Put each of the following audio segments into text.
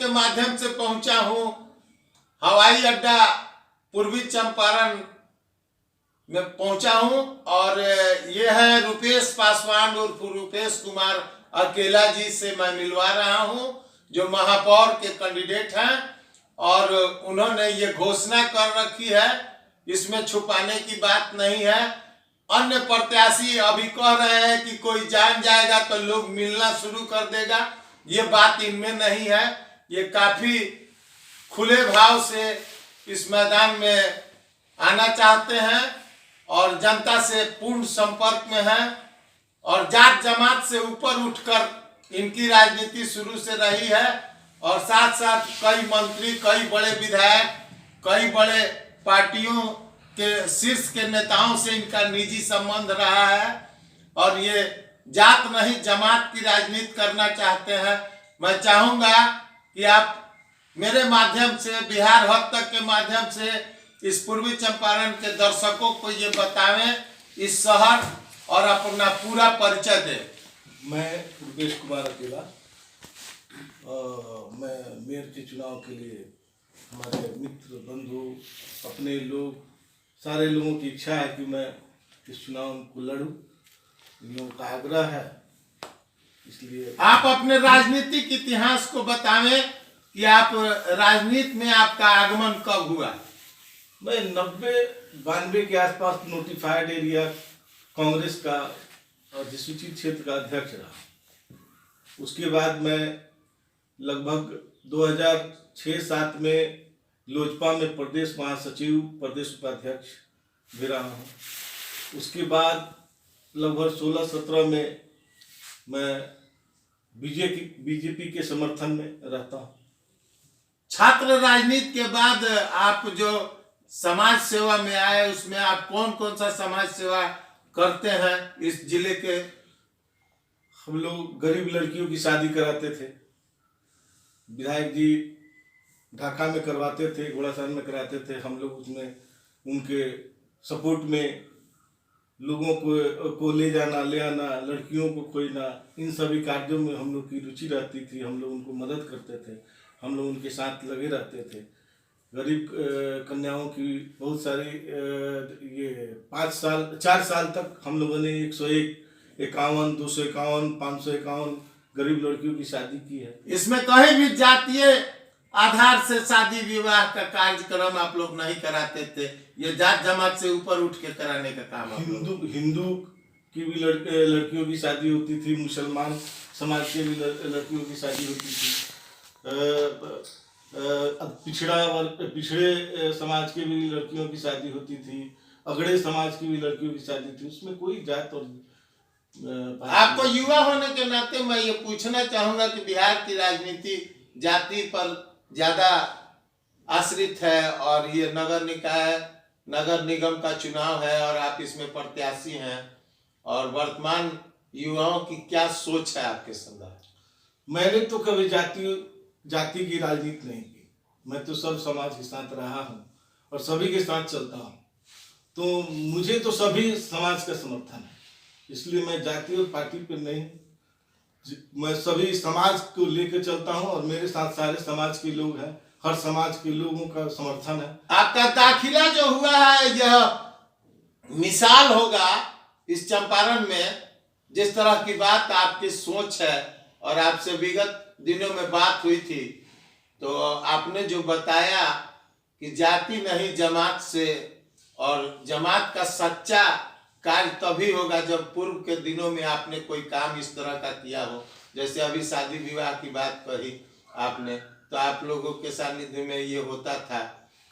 माध्यम से पहुंचा हूं हवाई अड्डा पूर्वी चंपारण में पहुंचा हूं और ये है रुपेश पासवान उर्फ रुपेश कुमार अकेला जी से मैं मिलवा रहा हूं, जो महापौर के कैंडिडेट हैं और उन्होंने ये घोषणा कर रखी है, इसमें छुपाने की बात नहीं है। अन्य प्रत्याशी अभी कह रहे हैं कि कोई जान जाएगा तो लोग मिलना शुरू कर देगा, ये बात इनमें नहीं है। ये काफी खुले भाव से इस मैदान में आना चाहते हैं और जनता से पूर्ण संपर्क में हैं और जात जमात से ऊपर उठकर इनकी राजनीति शुरू से रही है और साथ साथ कई मंत्री, कई बड़े विधायक, कई बड़े पार्टियों के शीर्ष के नेताओं से इनका निजी संबंध रहा है और ये जात नहीं जमात की राजनीति करना चाहते हैं। मैं चाहूंगा कि आप मेरे माध्यम से, बिहार हक तक के माध्यम से इस पूर्वी चंपारण के दर्शकों को ये बतावें इस शहर और अपना पूरा परिचय दें। मैं रुपेश कुमार अकेला, मैं मेयर के चुनाव के लिए हमारे मित्र, बंधु, अपने लोग, सारे लोगों की इच्छा है कि मैं इस चुनाव को लड़ूं, इन लोगों का आग्रह है, इसलिए आप अपने राजनीतिक इतिहास को बतावें कि आप राजनीति में आपका आगमन कब हुआ। मैं 90-92 के आसपास नोटिफाइड एरिया कांग्रेस का अधिसूचित क्षेत्र का अध्यक्ष रहा। उसके बाद मैं लगभग 2006-07 में लोजपा में प्रदेश महासचिव, प्रदेश उपाध्यक्ष भी रहा हूँ। उसके बाद लगभग 16-17 में मैं बीजेपी के समर्थन में रहता हूँ। छात्र राजनीति के बाद आप जो समाज सेवा में आए, उसमें आप कौन कौन सा समाज सेवा करते हैं इस जिले के? हम लोग गरीब लड़कियों की शादी कराते थे, विधायक जी ढाका में करवाते थे, घोड़ासहन में कराते थे। हम लोग उसमें उनके सपोर्ट में लोगों को ले जाना, ले आना, लड़कियों को खोजना, इन सभी कार्यों में हम लोग की रुचि रहती थी। हम लोग उनको मदद करते थे, हम लोग उनके साथ लगे रहते थे। गरीब कन्याओं की बहुत सारी ये 4 साल तक हम लोगों ने 101, 51, 251, 551 गरीब लड़कियों की शादी की है। इसमें कहीं भी जातीय आधार से शादी विवाह का कार्यक्रम आप लोग नहीं कराते थे, ये जात जमात से ऊपर उठ के कराने का काम? हिंदू की भी लड़कियों की शादी होती थी, मुसलमान समाज के भी लड़कियों की शादी होती थी, पिछड़े समाज के भी लड़कियों की शादी होती थी, अगड़े समाज की भी लड़कियों की शादी थी। उसमें कोई जात और आपको युवा होने के नाते मैं ये पूछना चाहूंगा कि बिहार की राजनीति जाति पर ज्यादा आश्रित है और ये नगर निगम का चुनाव है और आप इसमें प्रत्याशी हैं, और वर्तमान युवाओं की क्या सोच है आपके संदर्भ? मैंने तो कभी जाति की राजनीति नहीं की। मैं तो सब समाज के साथ रहा हूँ और सभी के साथ चलता हूँ, तो मुझे तो सभी समाज का समर्थन है, इसलिए मैं जाति और पार्टी पर नहीं, मैं सभी समाज को लेकर चलता हूँ और मेरे साथ सारे समाज के लोग हैं, हर समाज के लोगों का समर्थन है। आपका दाखिला जो हुआ है यह मिसाल होगा इस चंपारण में, जिस तरह की बात आपकी सोच है और आपसे विगत दिनों में बात हुई थी तो आपने जो बताया कि जाति नहीं जमात से, और जमात का सच्चा कार्य तभी होगा जब पूर्व के दिनों में आपने कोई काम इस तरह का किया हो, जैसे अभी शादी विवाह की बात कही आपने, तो आप लोगों के सानिध्य में ये होता था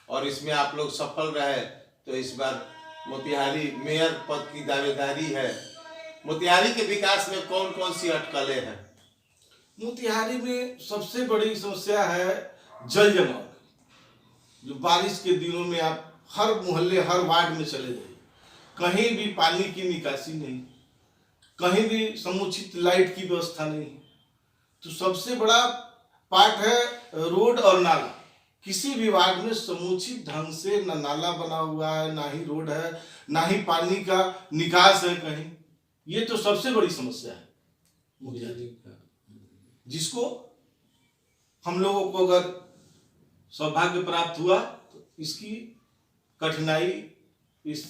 और इसमें आप लोग सफल रहे। तो इस बार मोतिहारी मेयर पद की दावेदारी है। मोतिहारी के विकास में कौन कौन सी अटकलें हैं? मोतिहारी में सबसे बड़ी समस्या है जल जमाव। जो बारिश के दिनों में आप हर मोहल्ले, हर वार्ड में चले जाइए, कहीं भी पानी की निकासी नहीं, कहीं भी समुचित लाइट की व्यवस्था नहीं। तो सबसे बड़ा पार्ट है रोड और नाला। किसी भी वार्ड में समुचित ढंग से न नाला बना हुआ है, ना ही रोड है, ना ही पानी का निकास है कहीं। ये तो सबसे बड़ी समस्या है, जिसको हम लोगों को अगर सौभाग्य प्राप्त हुआ तो इसकी कठिनाई इस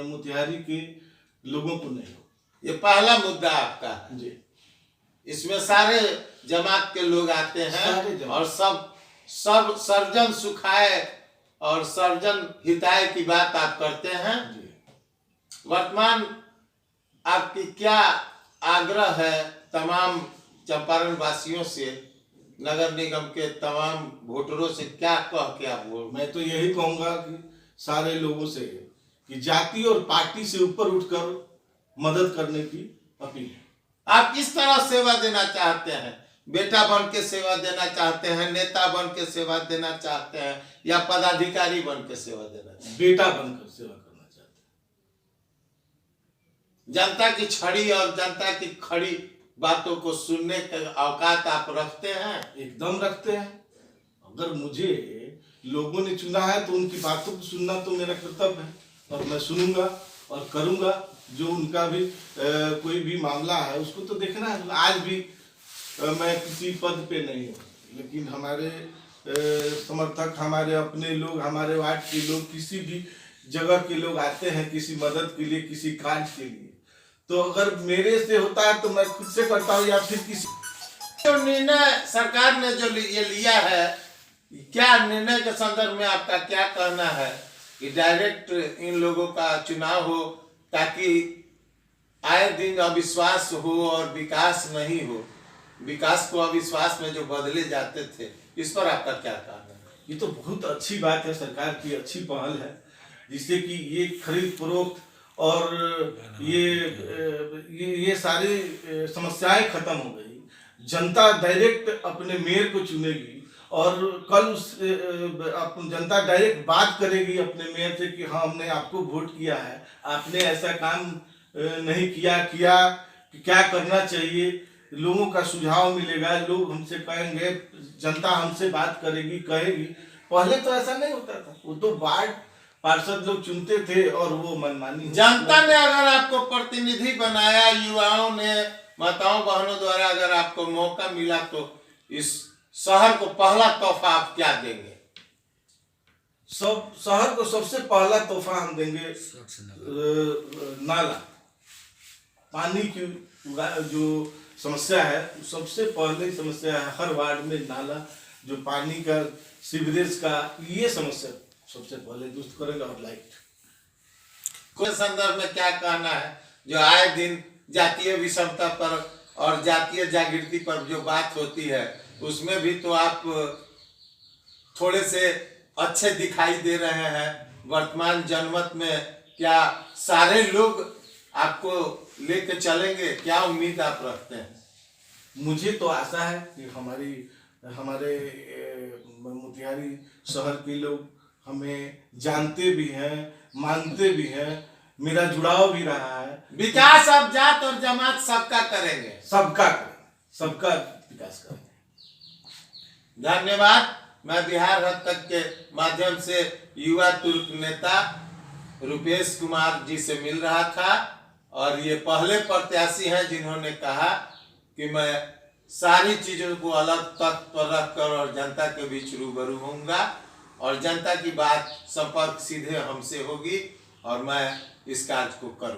मोतिहारी के लोगों को नहीं हो। ये पहला मुद्दा आपका है। जी, इसमें सारे जमात के लोग आते हैं और सब सर्जन सुखाए और सर्जन हिताय की बात आप करते हैं। वर्तमान आपकी क्या आग्रह है तमाम चंपारण वासियों से, नगर निगम के तमाम वोटरों से क्या कह के आप वोट? मैं तो यही कहूंगा कि सारे लोगों से कि जाति और पार्टी से ऊपर उठकर मदद करने की अपील है। आप किस तरह सेवा देना चाहते हैं? बेटा बन के सेवा देना चाहते हैं, नेता बन के सेवा देना चाहते हैं, या पदाधिकारी बन के सेवा देना चाहते हैं? बेटा बनकर सेवा करना चाहते हैं। जनता की छड़ी और जनता की खड़ी बातों को सुनने का औकात आप रखते हैं? एकदम रखते हैं। अगर मुझे लोगों ने चुना है तो उनकी बातों को सुनना तो मेरा कर्तव्य है और मैं सुनूंगा और करूंगा। जो उनका भी कोई भी मामला है उसको तो देखना है। आज भी मैं किसी पद पे नहीं हूँ, लेकिन हमारे समर्थक, हमारे अपने लोग, हमारे वार्ड के लोग, किसी भी जगह के लोग आते हैं किसी मदद के लिए, किसी कार्य के लिए, तो अगर मेरे से होता है तो मैं खुद से करता हूँ या फिर किसी। तो निर्णय सरकार ने जो ये लिया है, क्या निर्णय के संदर्भ में आपका क्या कहना है कि डायरेक्ट इन लोगों का चुनाव हो ताकि आए दिन अविश्वास हो और विकास नहीं हो? विकास को अविश्वास में जो बदले जाते थे, इस पर आपका क्या कहना है? ये तो बहुत अच्छी बात है, सरकार की अच्छी पहल है, जिससे कि ये खरीद फरोख्त और ये सारी समस्याएं खत्म हो गई। जनता डायरेक्ट अपने मेयर को चुनेगी और कल जनता डायरेक्ट बात करेगी अपने मेयर से कि हाँ हमने आपको वोट किया है, आपने ऐसा काम नहीं किया कि क्या करना चाहिए। लोगों का सुझाव मिलेगा, लोग हमसे कहेंगे, जनता हमसे बात करेगी, कहेगी। पहले तो ऐसा नहीं होता था, वो तो वार्ड पार्षद लोग चुनते थे और वो मनमानी। जनता ने अगर आपको प्रतिनिधि बनाया, युवाओं ने, माताओं बहनों द्वारा अगर आपको मौका मिला, तो इस शहर को पहला तोहफा आप क्या देंगे? शहर को सबसे पहला तोहफा हम देंगे नाला। पानी की जो समस्या है, सबसे पहले समस्या है हर वार्ड में नाला, जो पानी का, सीवरेज का, ये समस्या सबसे पहले दुरुस्त करेगा। और लाइट के संदर्भ में क्या कहना है? जो आए दिन जातीय विषमता पर और जातीय जागृति पर जो बात होती है, उसमें भी तो आप थोड़े से अच्छे दिखाई दे रहे हैं वर्तमान जनमत में। क्या सारे लोग आपको लेके चलेंगे? क्या उम्मीद आप रखते हैं? मुझे तो आशा है कि हमारे मोतिहारी शहर के लोग हमें जानते भी हैं, मानते भी हैं, मेरा जुड़ाव भी रहा है। विकास अब जात और जमात सबका करेंगे, सबका विकास करेंगे। धन्यवाद। मैं बिहार हद तक के माध्यम से युवा तुर्क नेता रुपेश कुमार जी से मिल रहा था और ये पहले प्रत्याशी हैं जिन्होंने कहा कि मैं सारी चीजों को अलग तख्त पर रखकर और जनता के बीच रूबरू होऊंगा और जनता की बात संपर्क सीधे हमसे होगी और मैं इस कार्य को करूँ।